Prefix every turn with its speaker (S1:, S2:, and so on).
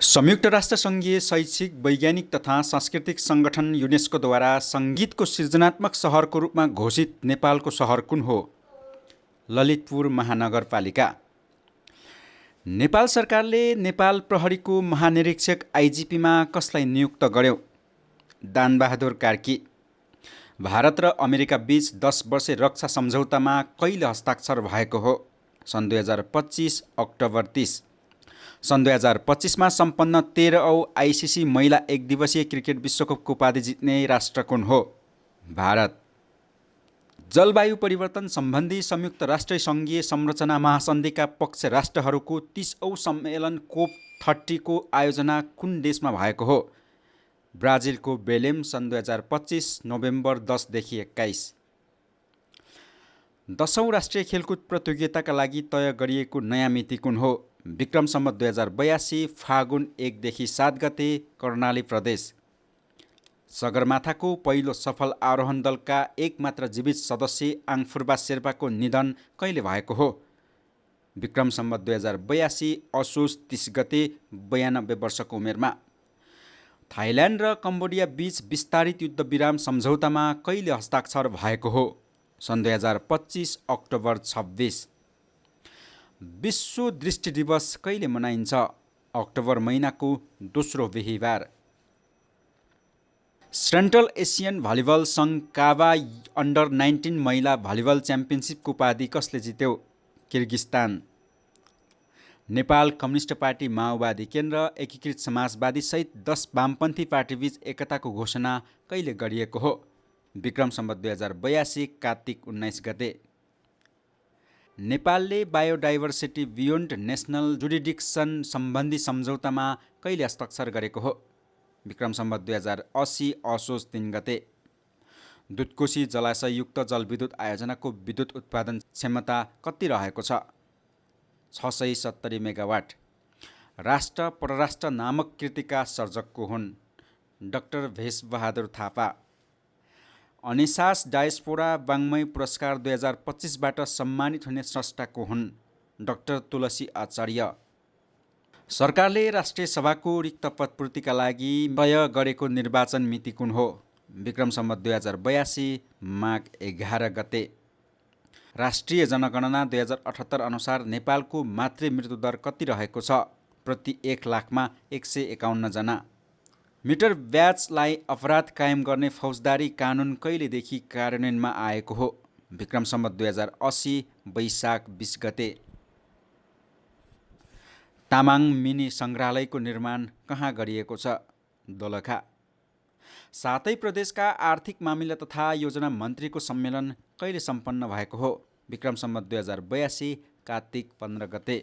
S1: संयुक्त राष्ट्र सङ्घीय शैक्षिक वैज्ञानिक तथा सांस्कृतिक सङ्गठन युनेस्कोद्वारा सङ्गीतको सृजनात्मक सहरको रूपमा घोषित नेपालको सहर कुन हो? ललितपुर महानगरपालिका। नेपाल सरकारले नेपाल प्रहरीको महानिरीक्षक आइजिपीमा कसलाई नियुक्त गर्यो? दानबहादुर कार्की। भारत र अमेरिका बीच 10 वर्षे रक्षा सम्झौतामा कहिले हस्ताक्षर भएको हो? सन् 2025 अक्टोबर 30। सन् 2025मा सम्पन्न 13औं आइसिसी महिला एकदिवसीय क्रिकेट विश्वकपको उपाधि जित्ने राष्ट्र कुन हो? भारत। जलवायु परिवर्तन सम्बन्धी संयुक्त राष्ट्र सङ्घीय संरचना महासन्धिका पक्ष राष्ट्रहरूको 30औं सम्मेलन COP30 को आयोजना कुन देशमा भएको हो? ब्राजिलको बेलेम। सन् 2025 नोभेम्बर 10 देखि 21। 10औं राष्ट्रिय खेलकुद प्रतियोगिताका लागि तय गरिएको नयाँ मिति कुन हो? विक्रम सम्वत 2082 फागुन 1 देखि 7 गते कर्णाली प्रदेश। सगरमाथाको पहिलो सफल आरोहण दलका एकमात्र जीवित सदस्य आङफुर्बा शेर्पाको निधन कहिले भएको हो? विक्रम सम्वत 2082 असोज 30 गते 92 वर्षको उमेरमा। थाइल्यान्ड र कम्बोडिया बीच विस्तारित युद्धविराम सम्झौतामा कहिले हस्ताक्षर भएको हो? सन् 2025 अक्टोबर 26। विश्व दृष्टि दिवस कहिले मनाइन्छ? अक्टोबर महिनाको दोस्रो बिहीबार। सेन्ट्रल एसियन भलिबल सङ्घ काबा अन्डर 19 महिला भलिबल च्याम्पियनसिपको उपाधि कसले जित्यो? किर्गिस्तान। नेपाल कम्युनिस्ट पार्टी माओवादी केन्द्र एकीकृत समाजवादी सहित 10 वामपन्थी पार्टीबीच एकताको घोषणा कहिले गरिएको हो? विक्रम सम्वत 2082 कार्तिक 19 गते। नेपालले बायोडाइभर्सिटी बियोन्ड नेसनल जुरिडिक्सन सम्बन्धी सम्झौतामा कहिले हस्ताक्षर गरेको हो? विक्रम सम्वत 2080 असोज 3 गते। दुधकोशी जलाशययुक्त जलविद्युत आयोजनाको विद्युत उत्पादन क्षमता कति रहेको छ? 670 मेगावाट। राष्ट्र परराष्ट्र नामक कृतिका सर्जक को हुन्? डाक्टर भेषबहादुर थापा। अनिसास डायस्पोरा वाङ्मय पुरस्कार 2025बाट सम्मानित हुने स्रष्टा को हुन्? डाक्टर तुलसी आचार्य। सरकारले राष्ट्रिय सभाको रिक्त पद पूर्तिका लागि तय गरेको निर्वाचन मिति कुन हो? विक्रम सम्वत 2082 माघ 11 गते। राष्ट्रिय जनगणना 2078 अनुसार नेपालको मातृ मृत्युदर कति रहेको छ? प्रति 1 लाखमा 151 जना। मिटर ब्याजलाई अपराध कायम गर्ने फौजदारी कानुन कहिलेदेखि कार्यान्वयनमा आएको हो? विक्रम सम्वत 2080 वैशाख 20 गते। तामाङ मिनी सङ्ग्रहालयको निर्माण कहाँ गरिएको छ? दोलखा। 7 प्रदेशका आर्थिक मामिला तथा योजना मन्त्रीको सम्मेलन कहिले सम्पन्न भएको हो? विक्रम सम्वत 2082 कार्तिक 15 गते।